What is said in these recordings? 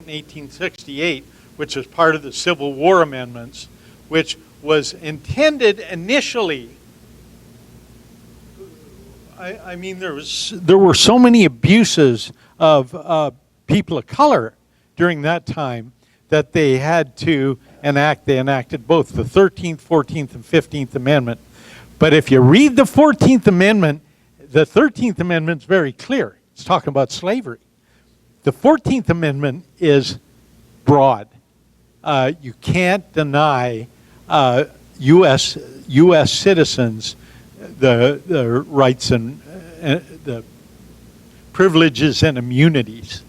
in 1868, which was part of the Civil War amendments, which was intended initially. I mean, there were so many abuses of people of color during that time that they had to enact. They enacted both the 13th, 14th, and 15th Amendment. But if you read the 14th Amendment, the 13th Amendment is very clear. It's talking about slavery. The 14th Amendment is broad. You can't deny U.S. citizens the rights and the privileges and immunities.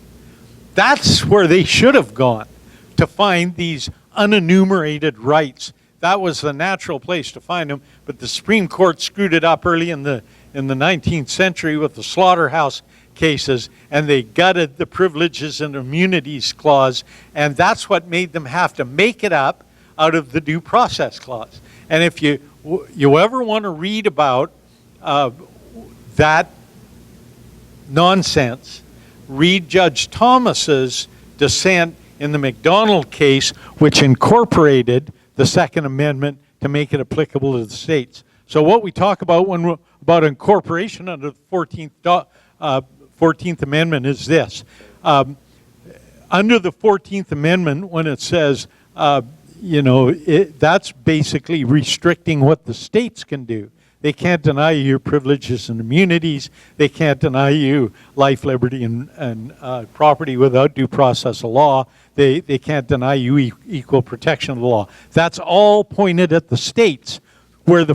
That's where they should have gone, to find these unenumerated rights. That was the natural place to find them, but the Supreme Court screwed it up early in the 19th century with the slaughterhouse cases, and they gutted the privileges and immunities clause, and that's what made them have to make it up out of the due process clause. And if you ever want to read about that nonsense, read Judge Thomas's dissent in the McDonald case, which incorporated the Second Amendment to make it applicable to the states. So what we talk about about incorporation under the 14th Amendment is this. Under the 14th Amendment, when it says, that's basically restricting what the states can do. They can't deny you your privileges and immunities. They can't deny you life, liberty, and property without due process of law. They can't deny you equal protection of the law. That's all pointed at the states, where the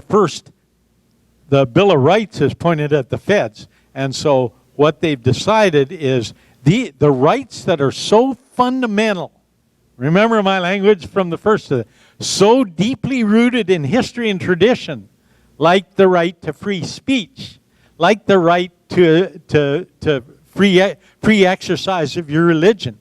Bill of Rights is pointed at the feds. And so what they've decided is the rights that are so fundamental, remember my language from the first of it, so deeply rooted in history and tradition, like the right to free speech, like the right to free exercise of your religion.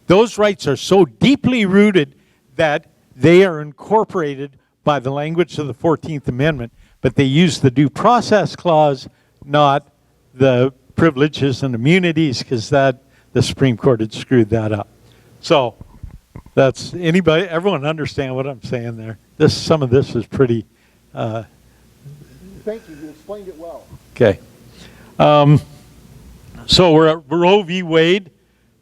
Those rights are so deeply rooted that they are incorporated by the language of the 14th Amendment, but they use the due process clause, not the privileges and immunities, because the Supreme Court had screwed that up. So that's everyone understand what I'm saying there? Some of this is pretty. Thank you. You explained it well. Okay. So we're at Roe v. Wade.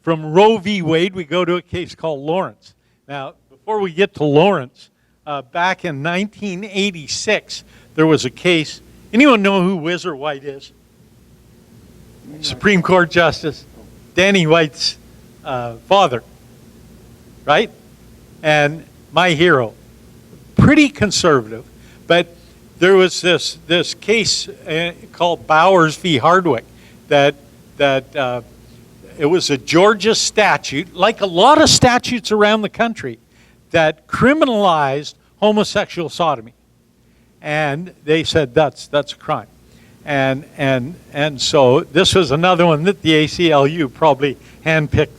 From Roe v. Wade, we go to a case called Lawrence. Now, before we get to Lawrence, back in 1986, there was a case. Anyone know who Whizzer White is? Supreme Court Justice. Danny White's father, right? And my hero. Pretty conservative, but there was this case called Bowers v. Hardwick that it was a Georgia statute, like a lot of statutes around the country, that criminalized homosexual sodomy, and they said that's a crime, and so this was another one that the ACLU probably handpicked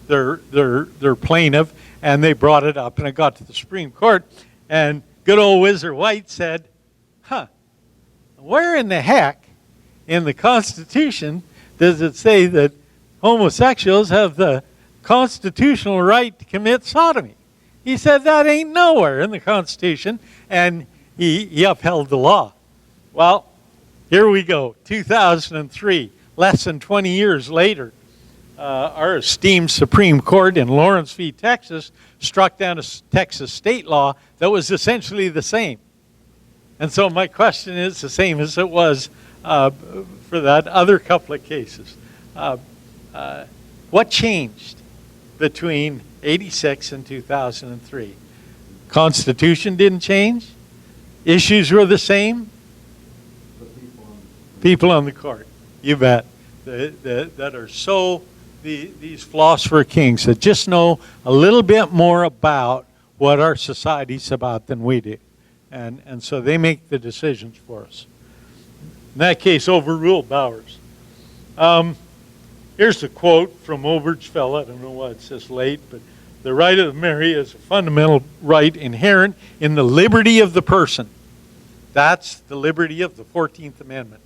their plaintiff, and they brought it up, and it got to the Supreme Court, and good old Whizzer White said, where in the heck in the Constitution does it say that homosexuals have the constitutional right to commit sodomy? He said that ain't nowhere in the Constitution, and he upheld the law. Well, here we go, 2003, less than 20 years later, our esteemed Supreme Court in Lawrence v. Texas struck down a Texas state law that was essentially the same. And so my question is the same as it was for that other couple of cases. What changed between 86 and 2003? Constitution didn't change? Issues were the same? People on the court, you bet, that are so, these philosopher kings that just know a little bit more about what our society's about than we do. And so they make the decisions for us. In that case, overruled Bowers. Here's a quote from Obergefell. I don't know why it's this late, but the right of marry is a fundamental right inherent in the liberty of the person. That's the liberty of the 14th Amendment.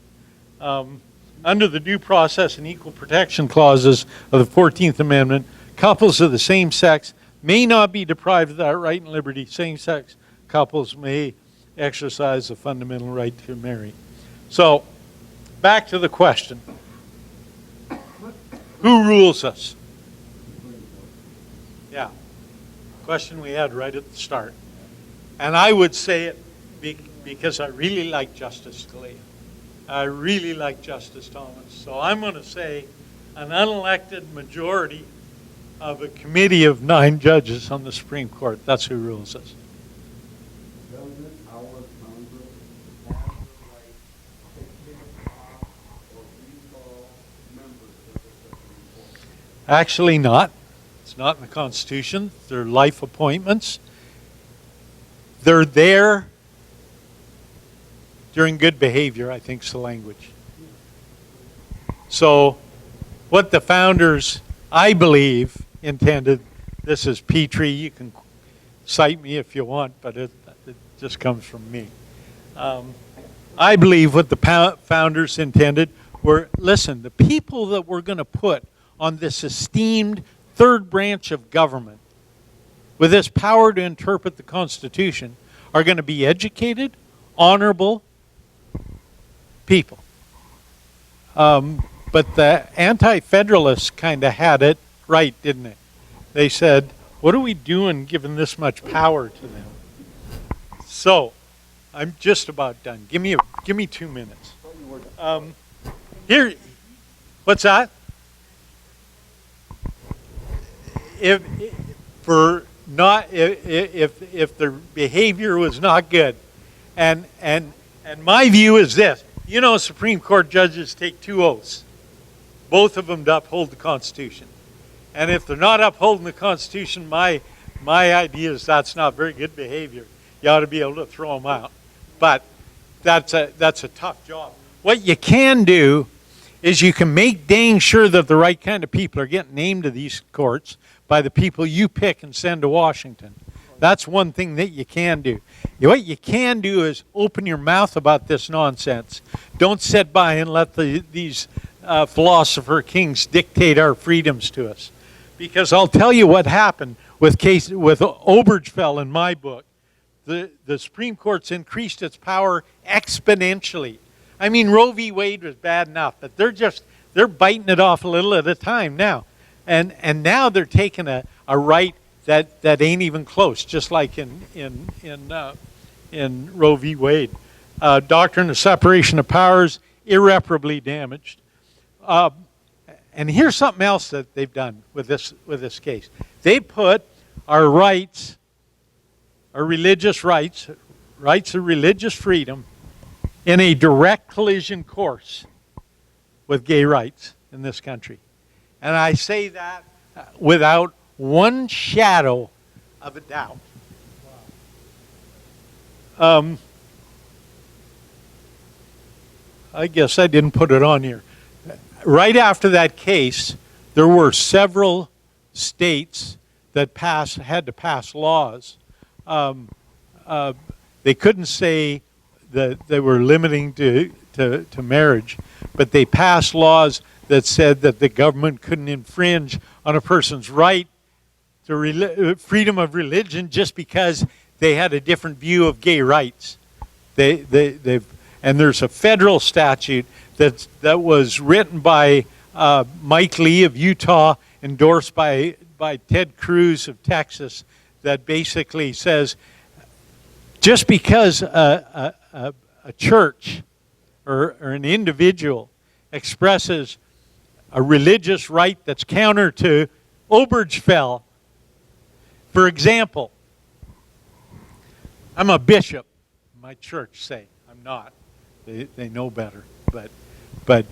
Under the due process and equal protection clauses of the 14th Amendment, couples of the same sex may not be deprived of that right and liberty. Same-sex couples may exercise the fundamental right to marry. So, back to the question. Who rules us? Yeah. Question we had right at the start. And I would say it because I really like Justice Scalia. I really like Justice Thomas. So I'm going to say an unelected majority of a committee of 9 judges on the Supreme Court. That's who rules us. Doesn't our Congress have the right to kick off or recall members of the Supreme Court? Actually not. It's not in the Constitution. They're life appointments. They're there during good behavior, I think is the language. So what the founders, I believe, intended, this is Petrie, you can cite me if you want, but it just comes from me. I believe what the founders intended were, listen, the people that we're going to put on this esteemed third branch of government with this power to interpret the Constitution are going to be educated, honorable people. But the anti-federalists kind of had it right, didn't they? They said, what are we doing giving this much power to them? So, I'm just about done. Give me 2 minutes. Here, what's that? If their behavior was not good, and my view is this: you know, Supreme Court judges take 2 oaths, both of them to uphold the Constitution, and if they're not upholding the Constitution, my idea is that's not very good behavior. You ought to be able to throw them out, but that's a tough job. What you can do is you can make dang sure that the right kind of people are getting named to these courts by the people you pick and send to Washington. That's one thing that you can do. What you can do is open your mouth about this nonsense. Don't sit by and let these philosopher kings dictate our freedoms to us. Because I'll tell you what happened with Obergefell in my book. The Supreme Court's increased its power exponentially. I mean, Roe v. Wade was bad enough, but they're biting it off a little at a time now. And now they're taking a right that ain't even close, just like in Roe v. Wade. Doctrine of separation of powers, irreparably damaged. And here's something else that they've done with this case. They put our rights, our religious rights of religious freedom, in a direct collision course with gay rights in this country. And I say that without one shadow of a doubt. I guess I didn't put it on here. Right after that case, there were several states that had to pass laws. They couldn't say that they were limiting to marriage, but they passed laws that said that the government couldn't infringe on a person's right to freedom of religion just because they had a different view of gay rights. And there's a federal statute that was written by Mike Lee of Utah, endorsed by Ted Cruz of Texas, that basically says just because a church or an individual expresses a religious right that's counter to Obergefell. For example, I'm a bishop. My church say I'm not. They know better. But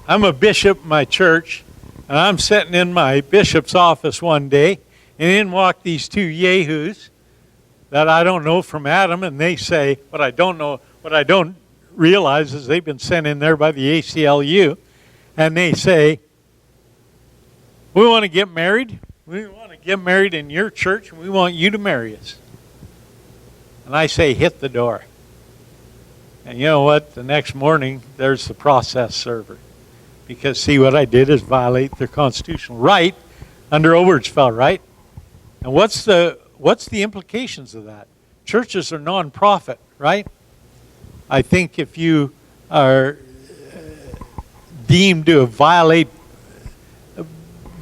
I'm a bishop in my church, and I'm sitting in my bishop's office one day, and in walk these 2 yahoos that I don't know from Adam, and they say, what I don't realize is they've been sent in there by the ACLU, and they say, we want to get married. We want to get married in your church, and we want you to marry us. And I say, hit the door. And you know what? The next morning, there's the process server. Because, see, what I did is violate their constitutional right under Obergefell, right? And what's the implications of that? Churches are non-profit, right? I think if you are deemed to violate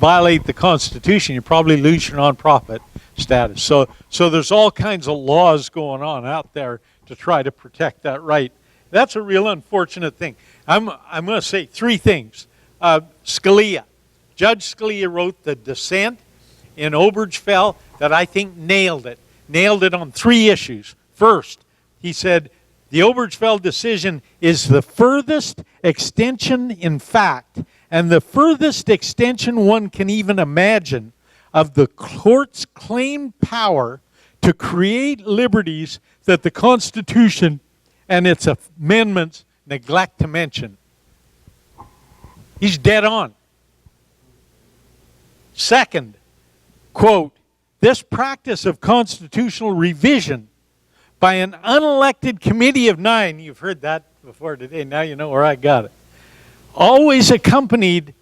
the Constitution, you probably lose your non-profit status. So there's all kinds of laws going on out there to try to protect that right. That's a real unfortunate thing. I'm going to say three things. Scalia. Judge Scalia wrote the dissent in Obergefell that I think nailed it. Nailed it on three issues. First, he said, the Obergefell decision is the furthest extension in fact, and the furthest extension one can even imagine, of the court's claimed power to create liberties that the Constitution and its amendments neglect to mention. He's dead on. Second, quote, this practice of constitutional revision by an unelected committee of 9, you've heard that before today, now you know where I got it, always accompanied,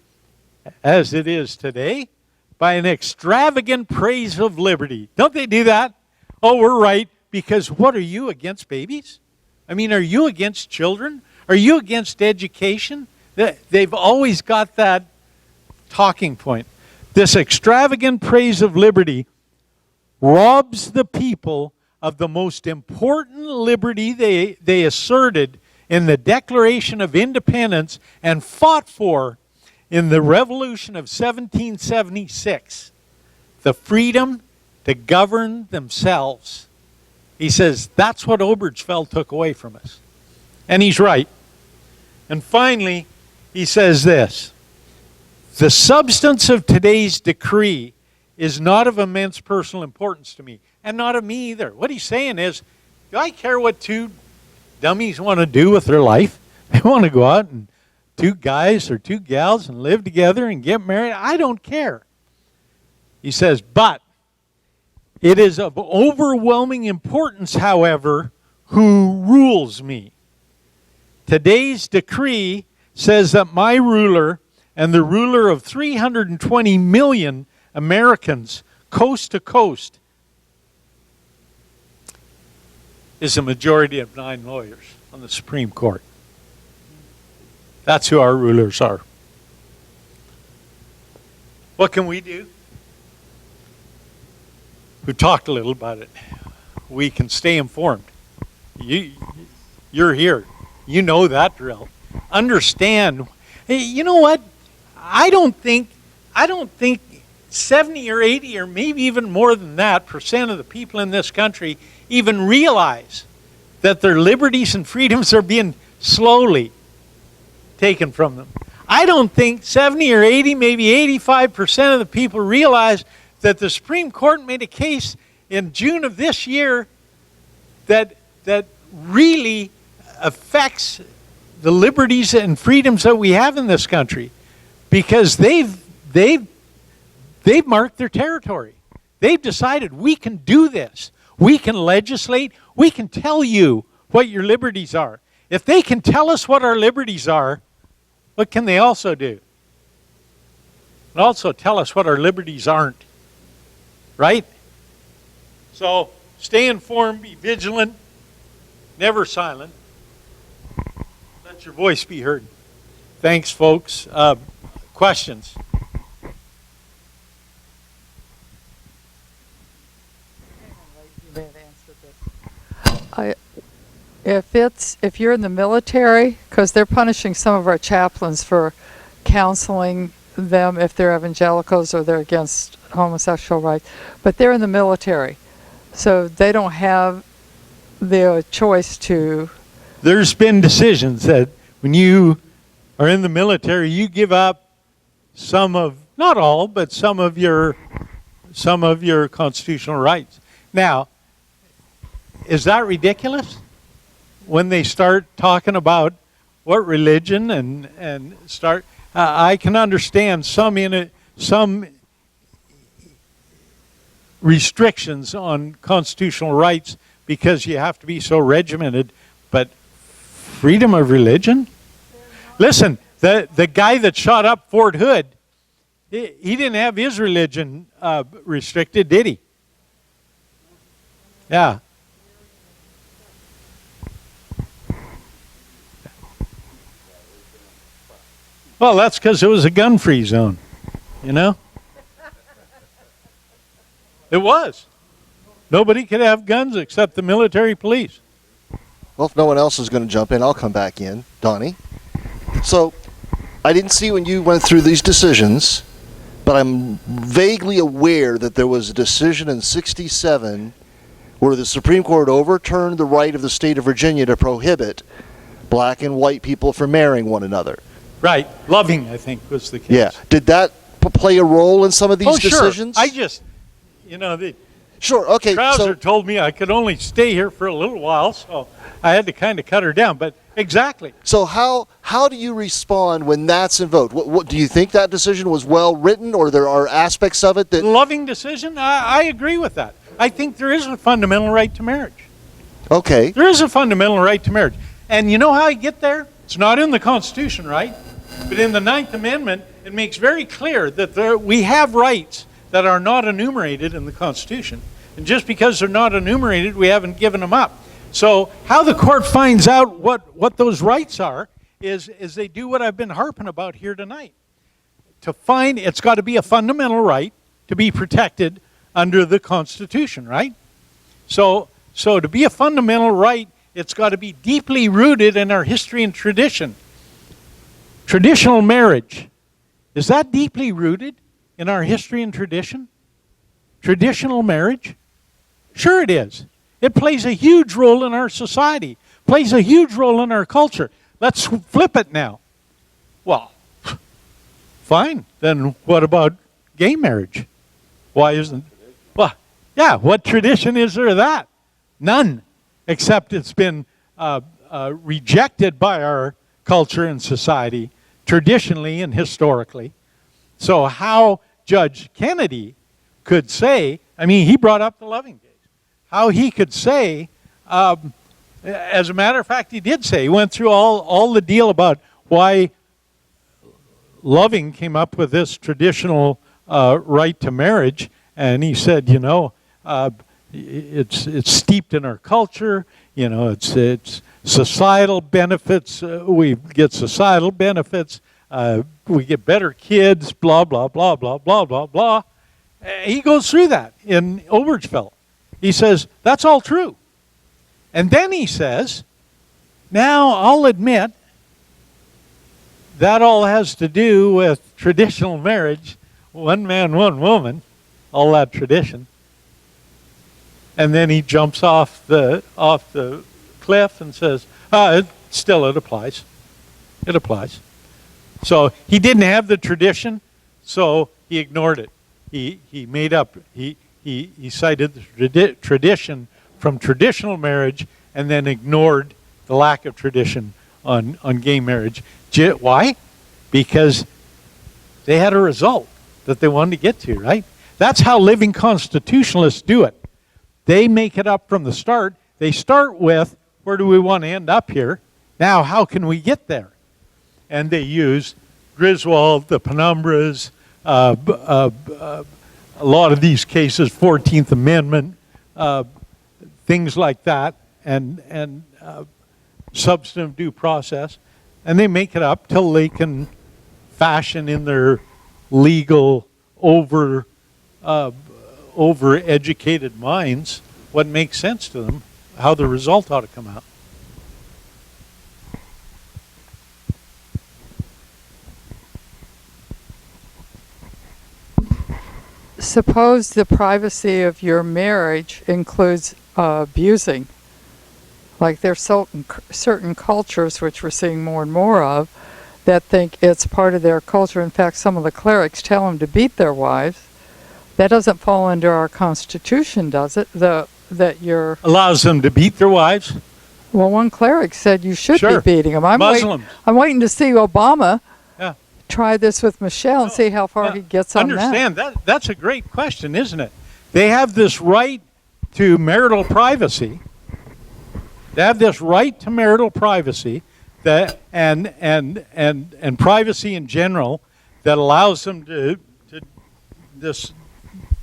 as it is today, by an extravagant praise of liberty. Don't they do that? Oh, we're right, because what, are you against babies? I mean, are you against children? Are you against education? They've always got that talking point. This extravagant praise of liberty robs the people of the most important liberty they asserted in the Declaration of Independence and fought for in the Revolution of 1776, the freedom to govern themselves. He says that's what Obergefell took away from us. And he's right. And finally, he says this, the substance of today's decree is not of immense personal importance to me, and not of me either. What he's saying is, do I care what two dummies want to do with their life? They want to go out and two guys or two gals and live together and get married. I don't care. He says, but it is of overwhelming importance, however, who rules me. Today's decree says that my ruler and the ruler of 320 million Americans, coast to coast, is a majority of 9 lawyers on the Supreme Court. That's who our rulers are. What can we do? We talked a little about it. We can stay informed. You're here. You know that drill. Understand. Hey, you know what? I don't think 70 or 80 or maybe even more than that % of the people in this country even realize that their liberties and freedoms are being slowly taken from them. I don't think 70 or 80, maybe 85% of the people realize that the Supreme Court made a case in June of this year that really affects the liberties and freedoms that we have in this country, because they've marked their territory. They've decided we can do this. We can legislate. We can tell you what your liberties are. If they can tell us what our liberties are, what can they also do? And also tell us what our liberties aren't. Right? So stay informed, be vigilant, never silent. Let your voice be heard. Thanks, folks. Questions? If you're in the military, because they're punishing some of our chaplains for counseling them if they're evangelicals or they're against homosexual rights, but they're in the military, so they don't have the choice to. There's been decisions that when you are in the military, you give up some of, not all, but some of your constitutional rights. Now, is that ridiculous? When they start talking about what religion and start, I can understand some restrictions on constitutional rights because you have to be so regimented, but freedom of religion? Listen, the guy that shot up Fort Hood He didn't have his religion restricted, did he? Yeah. Well, that's because it was a gun-free zone, you know? It was. Nobody could have guns except the military police. Well, if no one else is going to jump in, I'll come back in. Donnie. So, I didn't see when you went through these decisions, but I'm vaguely aware that there was a decision in '67 where the Supreme Court overturned the right of the state of Virginia to prohibit black and white people from marrying one another. Right. Loving, I think, was the case. Yeah. Did that play a role in some of these decisions? Sure. I just, you know, the Sure, okay. trouser told me I could only stay here for a little while, so I had to kind of cut her down. But exactly. So how do you respond when that's invoked? What do you think that decision was well written, or there are aspects of it that... Loving decision, I agree with that. I think there is a fundamental right to marriage. Okay. There is a fundamental right to marriage. And you know how I get there? It's not in the Constitution, right? But in the Ninth Amendment, it makes very clear that we have rights that are not enumerated in the Constitution. And just because they're not enumerated, we haven't given them up. So how the court finds out what those rights are is they do what I've been harping about here tonight. It's got to be a fundamental right to be protected under the Constitution, right? So to be a fundamental right, it's got to be deeply rooted in our history and tradition. Traditional marriage, is that deeply rooted in our history and tradition? Traditional marriage? Sure it is. It plays a huge role in our society, plays a huge role in our culture. Let's flip it now. Well, fine. Then what about gay marriage? Why isn't... Well, yeah, what tradition is there of that? None, except it's been rejected by our culture and society, traditionally and historically. So how Judge Kennedy could say, I mean, he brought up the Loving case, how he could say, as a matter of fact, he did say, he went through all the deal about why Loving came up with this traditional right to marriage, and he said, you know, it's steeped in our culture, you know, it's societal benefits, we get societal benefits, we get better kids, blah, blah, blah, blah, blah, blah, blah. He goes through that in Obergefell. He says, that's all true. And then he says, now I'll admit that all has to do with traditional marriage, one man, one woman, all that tradition. And then he jumps off the cliff and says, it applies. It applies. So he didn't have the tradition, so he ignored it. He made up, he cited the tradition from traditional marriage and then ignored the lack of tradition on gay marriage. Why? Because they had a result that they wanted to get to, right? That's how living constitutionalists do it. They make it up from the start. They start with, where do we want to end up here? Now, how can we get there? And they use Griswold, the Penumbras, a lot of these cases, 14th Amendment, things like that, and substantive due process. And they make it up till they can fashion in their legal, over-educated minds what makes sense to them, how the result ought to come out. Suppose the privacy of your marriage includes abusing. Like there's certain cultures, which we're seeing more and more of, that think it's part of their culture. In fact, some of the clerics tell them to beat their wives. That doesn't fall under our Constitution, does it? That you're... Allows them to beat their wives? Well, one cleric said you should be beating them. I'm waiting to see Obama try this with Michelle and see how far he gets on that. Understand, that's a great question, isn't it? They have this right to marital privacy. They have this right to marital privacy that and privacy in general that allows them to this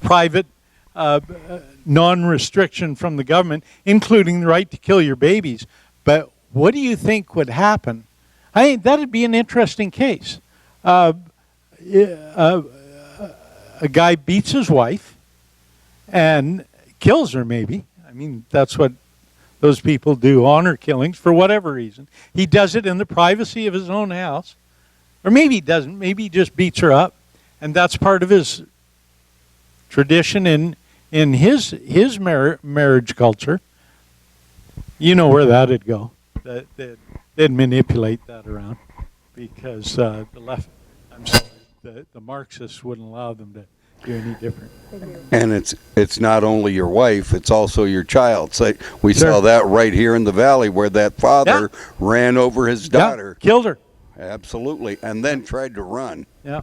private non-restriction from the government, including the right to kill your babies. But what do you think would happen? I think that'd be an interesting case. A guy beats his wife and kills her, maybe. I mean, that's what those people do, honor killings, for whatever reason. He does it in the privacy of his own house. Or maybe he doesn't. Maybe he just beats her up. And that's part of his tradition in his marriage culture. You know where that'd go. They'd manipulate that around because the left, I'm sorry, the Marxists wouldn't allow them to do any different. And it's not only your wife, it's also your child. So we Sure. saw that right here in the valley where that father ran over his daughter. Yeah, killed her. Absolutely. And then tried to run. Yeah.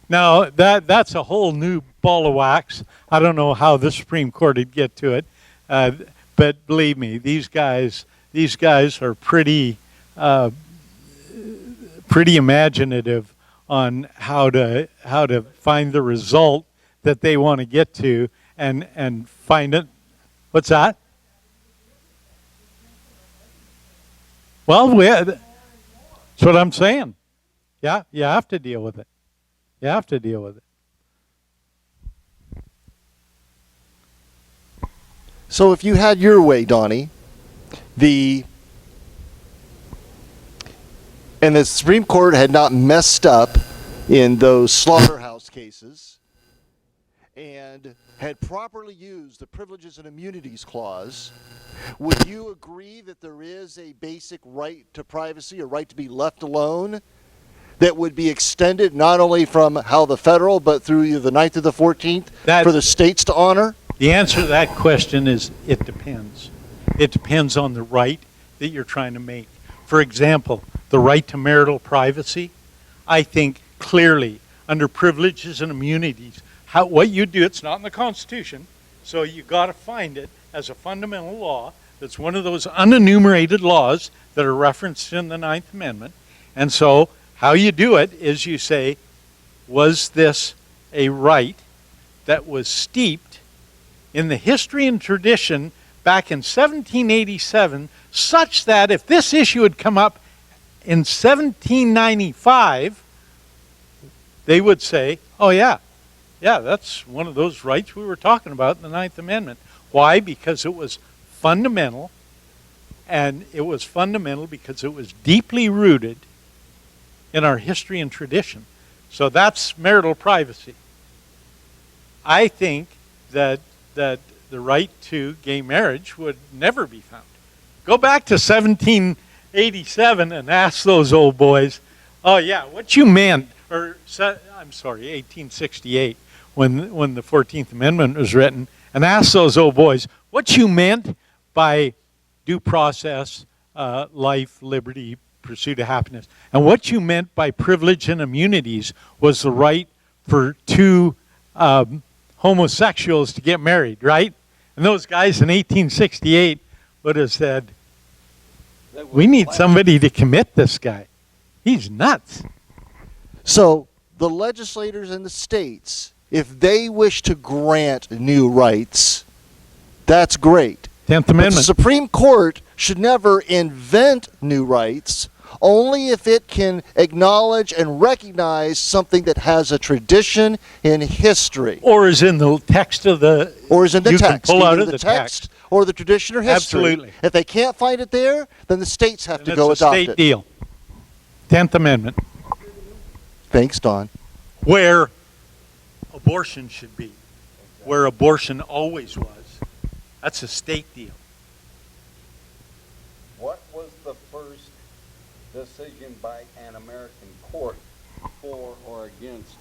Now, that's a whole new ball of wax. I don't know how the Supreme Court would get to it. But believe me, these guys are pretty imaginative on how to find the result that they want to get to and find it. What's that? Well, that's what I'm saying. Yeah, you have to deal with it. You have to deal with it. So if you had your way, Donnie, and the Supreme Court had not messed up in those slaughterhouse cases and had properly used the Privileges and Immunities Clause, would you agree that there is a basic right to privacy, a right to be left alone, that would be extended not only from how the federal, but through the 9th to the 14th for the states to honor? The answer to that question is it depends. It depends on the right that you're trying to make. For example, the right to marital privacy, I think clearly under privileges and immunities, what you do, it's not in the Constitution, so you got to find it as a fundamental law that's one of those unenumerated laws that are referenced in the Ninth Amendment. And so how you do it is you say, was this a right that was steeped in the history and tradition back in 1787, such that if this issue had come up in 1795, they would say, oh yeah, that's one of those rights we were talking about in the Ninth Amendment. Why? Because it was fundamental, and it was fundamental because it was deeply rooted in our history and tradition. So that's marital privacy. I think that the right to gay marriage would never be found. Go back to 1787 and ask those old boys, oh yeah, what you meant, or I'm sorry, 1868, when the 14th Amendment was written, and ask those old boys what you meant by due process, life, liberty, pursuit of happiness. And what you meant by privilege and immunities was the right for two homosexuals to get married, right? And those guys in 1868 would have said, we need somebody to commit this guy. He's nuts. So the legislators in the states, if they wish to grant new rights, that's great. 10th But the Amendment. Supreme Court should never invent new rights, only if it can acknowledge and recognize something that has a tradition in history. Or is in the text of the... Or is in the you text. can pull out either of the text. or the tradition or history. Absolutely. If they can't find it there, then the states have And to it's go a adopt state it. deal. 10th Amendment. Thanks, Don. Where abortion should be. Where abortion always was. That's a state deal. What was the first decision by an American court for or against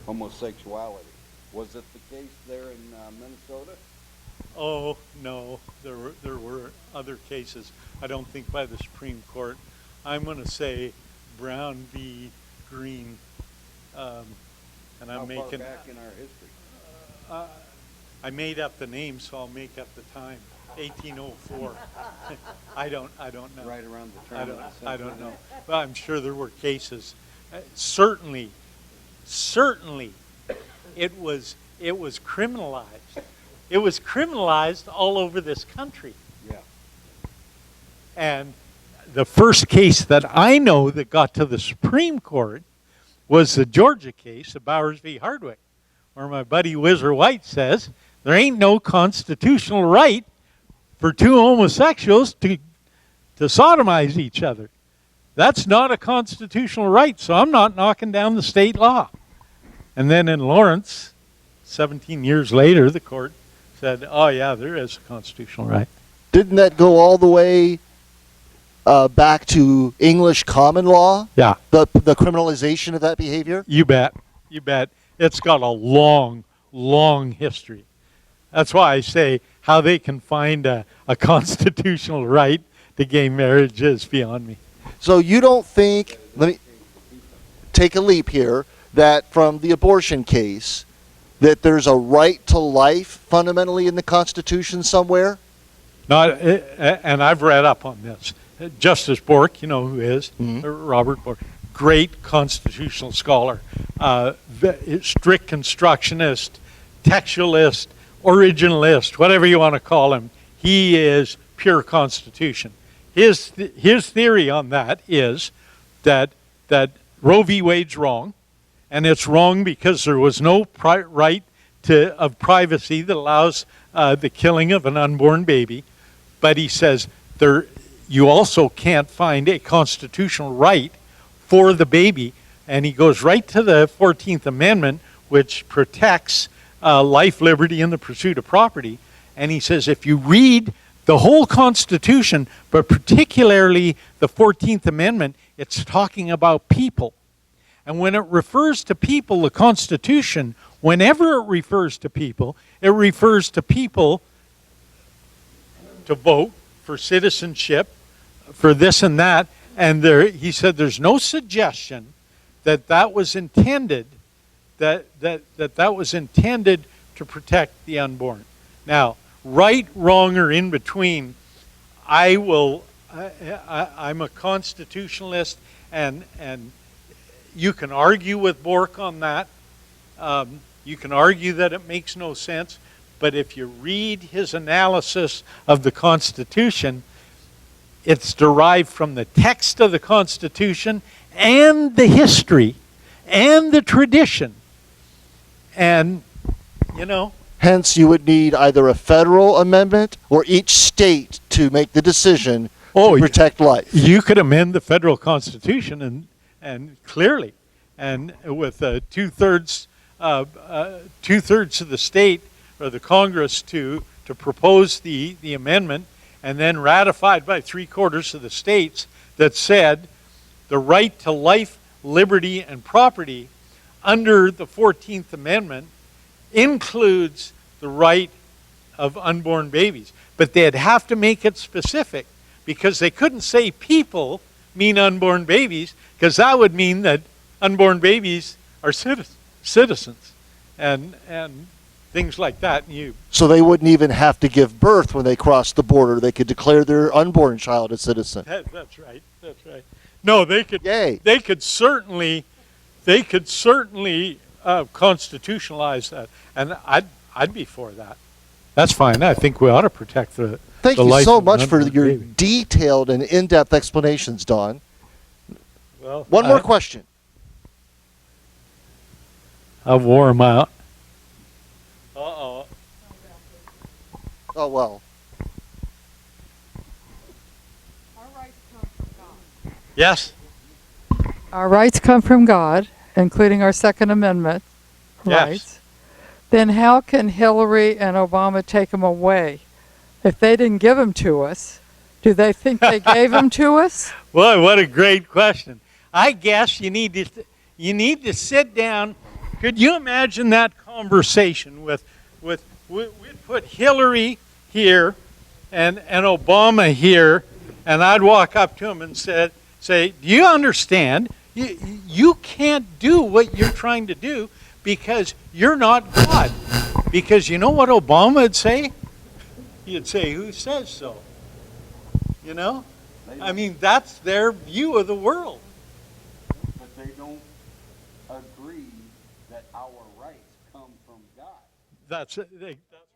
homosexuality? Was it the case there in Minnesota? Oh, no. There were other cases. I don't think by the Supreme Court. I'm going to say Brown v. Green. And I'm How far making... back in our history? I made up the name, so I'll make up the time. 1804. I don't know. Right around the turn of the I century. don't know. But I'm sure there were cases. Certainly, it was criminalized. It was criminalized all over this country. Yeah. And the first case that I know that got to the Supreme Court was the Georgia case of Bowers v. Hardwick, where my buddy Whizzer White says there ain't no constitutional right for two homosexuals to sodomize each other. That's not a constitutional right, so I'm not knocking down the state law. And then in Lawrence, 17 years later, the court said, oh yeah, there is a constitutional right. Didn't that go all the way back to English common law? Yeah. The criminalization of that behavior? You bet. You bet. It's got a long, long history. That's why I say how they can find a constitutional right to gay marriage is beyond me. So you don't think, let me take a leap here, that from the abortion case, that there's a right to life fundamentally in the Constitution somewhere? Not, and I've read up on this. Justice Bork, you know who is, Robert Bork, great constitutional scholar, strict constructionist, textualist, originalist, whatever you want to call him. He is pure Constitution. His theory on that is that Roe v. Wade's wrong, and it's wrong because there was no right of privacy that allows the killing of an unborn baby. But he says you also can't find a constitutional right for the baby. And he goes right to the 14th Amendment, which protects life, liberty, and the pursuit of property. And he says if you read the whole Constitution, but particularly the 14th Amendment, it's talking about people. And when it refers to people, the Constitution, whenever it refers to people to vote, for citizenship, for this and that. And he said there's no suggestion that was intended, that was intended to protect the unborn. Now, right, wrong, or in between, I'm a constitutionalist, and you can argue with Bork on that. You can argue that it makes no sense, but if you read his analysis of the Constitution, it's derived from the text of the Constitution and the history and the tradition. And, you know, Hence, you would need either a federal amendment or each state to make the decision to protect life. You could amend the federal Constitution and clearly, and with two-thirds of the state or the Congress to propose the amendment, and then ratified by 3/4 of the states that said the right to life, liberty, and property under the 14th Amendment includes the right of unborn babies. But they'd have to make it specific, because they couldn't say people mean unborn babies, because that would mean that unborn babies are citizens and things like that. So they wouldn't even have to give birth when they crossed the border. They could declare their unborn child a citizen. That's right. That's right. No, they could. Yay. They could certainly constitutionalize that, and I'd be for that. That's fine. I think we ought to protect the Thank the you life so of an much for unborn your baby. detailed and in-depth explanations, Don. Well, One more question. I've wore them out. Uh-oh. Oh, well. Yes. Our rights come from God, including our Second Amendment Yes. rights. Then how can Hillary and Obama take them away? If they didn't give them to us, do they think they gave them to us? Boy, what a great question. I guess you need to sit down. Could you imagine that conversation with we'd put Hillary here and Obama here, and I'd walk up to him and say, do you understand? You can't do what you're trying to do because you're not God. Because you know what Obama would say? He'd say, who says so? You know? I mean, that's their view of the world. But they don't agree that our rights come That's, they- that